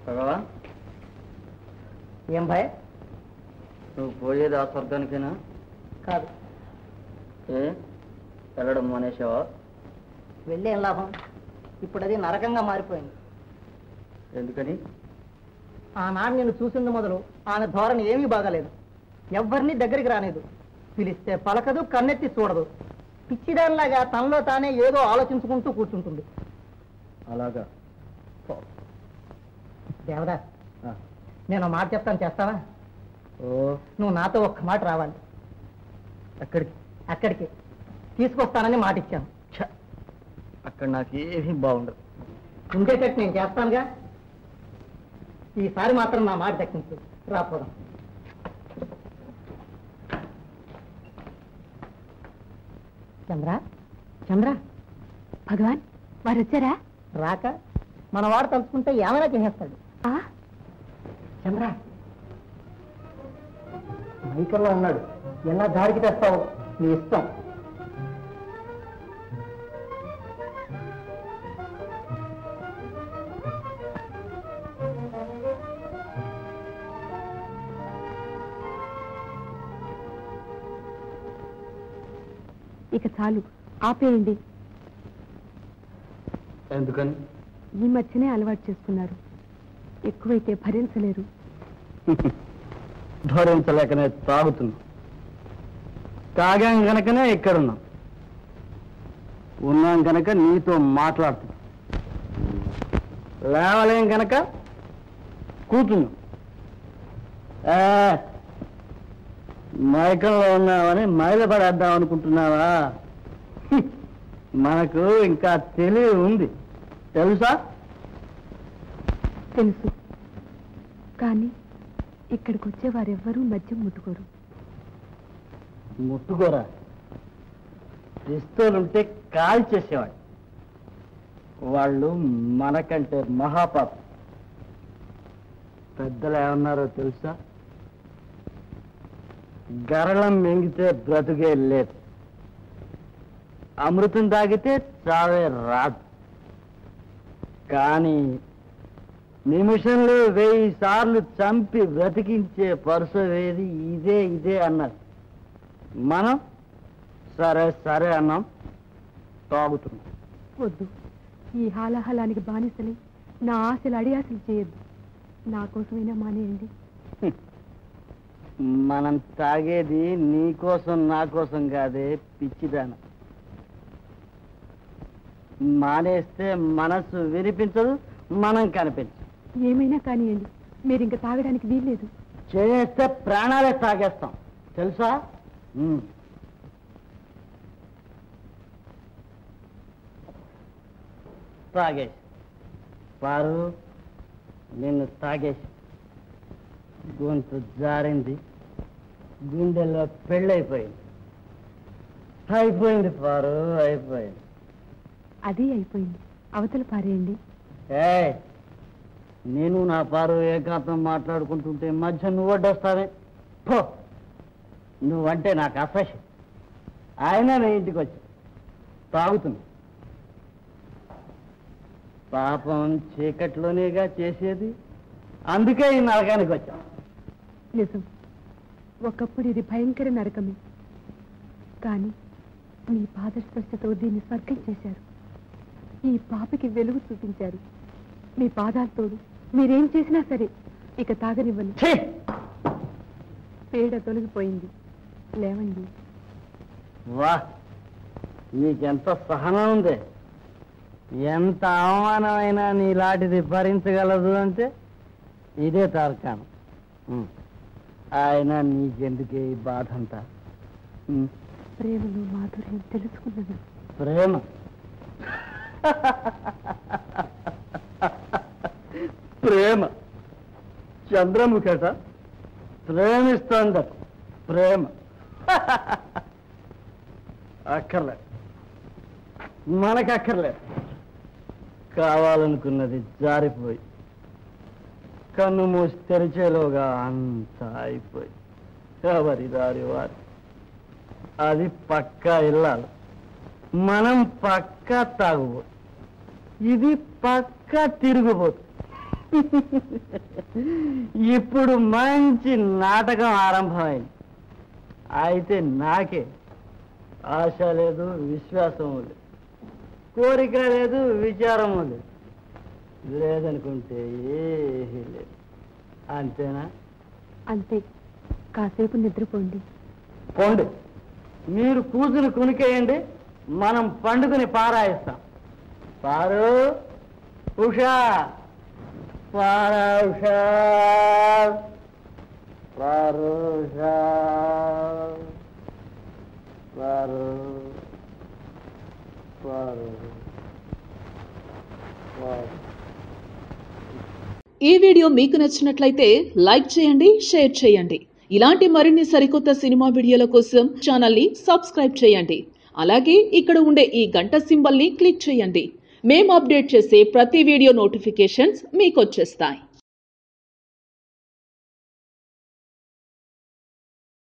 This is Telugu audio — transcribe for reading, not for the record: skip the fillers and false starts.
భగవా ఏం భయ? నువ్వు పోయేది ఆ స్వర్గానికేనా? కాదు. ఏ వెళ్ళడం మానేసావా? వెళ్ళేం లాభం? ఇప్పుడు అది నరకంగా మారిపోయింది. ఎందుకని? ఆనాడు నేను చూసింది మొదలు ఆమె ధోరణి ఏమీ బాగాలేదు. ఎవ్వరిని దగ్గరికి రాలేదు. పిలిస్తే పలకదు, కన్నెత్తి చూడదు. పిచ్చిదానిలాగా తనలో తానే ఏదో ఆలోచించుకుంటూ కూర్చుంటుంది. అలాగా? దేవదా, నేను మాట చెప్తాను, చేస్తావా? నువ్వు నాతో ఒక్క మాట రావాలి. అక్కడికి తీసుకొస్తానని మాట ఇచ్చాను. అక్కడ నాకు ఏమీ బాగుండదు. ఉండేటట్టు నేను చేస్తానుగా. ఈసారి మాత్రం నా మాట దక్కించు. రాపోదాం. చంద్ర, చంద్ర, భగవాన్ వారు వచ్చారా? రాక మన వాడు తలుచుకుంటే ఏమైనా చేసేస్తాడు. చంద్ర మైకల్లో ఉన్నాడు. ఎలా దారికి తెస్తావు? నీ ఇష్టం. ఇక చాలు, ఆపేయండి. ఎందుకని? ఈ మధ్యనే అలవాటు చేసుకున్నారు. ఎక్కువైతే భరించలేరు. భరించలేకనే తాగుతున్నా. తాగాం గనకనే ఇక్కడున్నాం. ఉన్నాం గనక నీతో మాట్లాడుతున్నాం. లేవలేం గనక కూర్చున్నాం. మైకంలో ఉన్నావని మైలపడేద్దాం అనుకుంటున్నావా? మనకు ఇంకా తెలివి ఉంది, తెలుసా? తెలుసు, కానీ ఇక్కడికి వచ్చేవారెవ్వరూ మద్యం ముట్టుకోరు. ముట్టుకోరా? పిస్తోలుంటే కాల్ చేసేవాడు. వాళ్ళు మనకంటే మహాపాప. పెద్దలు ఏమన్నారో తెలుసా? గరళం మింగితే బ్రతుకే లేదు, అమృతం తాగితే చావే రాదు. కానీ నిమిషంలో 1000 సార్లు చంపి బ్రతికించే పరుసవేది ఇదే అన్నారు. మనం సరే సరే అన్నాం, తాగుతున్నాం. వద్దు, ఈ హాలాహలానికి బానిసలై నా ఆశలు అడియాసలు చేయొద్దు. నా కోసమైనా మానేయండి. మనం తాగేది నీ కోసం నా కోసం కాదే పిచ్చిదాన. మానేస్తే మనసు వినిపించదు, మనం కనిపించదు. ఏమైనా కానివ్వండి, మీరు ఇంకా తాగడానికి వీల్లేదు. చేస్తే ప్రాణాలే తాగేస్తాం, తెలుసా? తాగేసి పారు, నిన్ను తాగేసి గొంతు జారింది, గుండెల్లో పెళ్ళైపోయింది. అయిపోయింది పారు, అయిపోయింది. అది అయిపోయింది, అవతల పారేయండి. నేను నా పారు ఏకాంతం మాట్లాడుకుంటుంటే మధ్య నువ్వు వడ్డొస్తావే? పో, నువ్వంటే నాకు అసహ్యం. ఆయన నీ ఇంటికి వచ్చి తాగుతున్నా. పాపం చీకట్లోనేగా చేసేది, అందుకే ఈ నరకానికి వచ్చాం. నిజం, ఒకప్పుడు ఇది భయంకర నరకమే. కానీ మీ పాదస్పర్శతో దీన్ని స్వర్గం చేశారు. ఈ పాపకి వెలుగు చూపించారు. మీ పాదాలతోడు మీరేం చేసినా సరే ఇక తాగనివ్వను. పీడ తొలగిపోయింది, లేవండి. వా, నీకెంత సహనం ఉంది! ఎంత అవమానమైనా నీలాంటిది భరించగలదు అంటే ఇదే తార్కాణం. ఆయన నీకెందుకే ఈ బాధ అంతా? ప్రేమలో మాధుర్యం తెలుసుకున్నది. ప్రేమ? ప్రేమ చంద్రముఖట ప్రేమిస్తోందట. ప్రేమ అక్కర్లేదు, మనకక్కర్లేదు. కావాలనుకున్నది జారిపోయి కన్ను మూసి తెరిచేలోగా అంతా అయిపోయి ఎవరి దారి వారి. అది పక్కా ఇల్లాలి, మనం పక్కా తాగుబోతు, ఇది పక్కా తిరుగుబోతు. ఇప్పుడు మంచి నాటకం ఆరంభమైంది. అయితే నాకే ఆశ లేదు, విశ్వాసం లేదు, కోరిక లేదు, విచారం లేదు. లేదనుకుంటే ఏమీ లేదు. అంతేనా? అంతే. కాసేపు నిద్రపోండి. పోండి, మీరు కూతురు కునికేయండి, మనం పండుగని పారాయిస్తాం. పారు, ఉషా, పారా, ఉషా, పారు, ఉషా, పారు, పారు, పారు. ఈ వీడియో మీకు నచ్చినట్లయితే లైక్ చేయండి, షేర్ చేయండి. ఇలాంటి మరిన్ని సరికొత్త సినిమా వీడియోల కోసం ఛానల్ని సబ్స్క్రైబ్ చేయండి. అలాగే ఇక్కడ ఉండే ఈ గంట సింబల్ని క్లిక్ చేయండి. మేము అప్డేట్ చేసే ప్రతి వీడియో నోటిఫికేషన్స్ మీకు వచ్చేస్తాయి.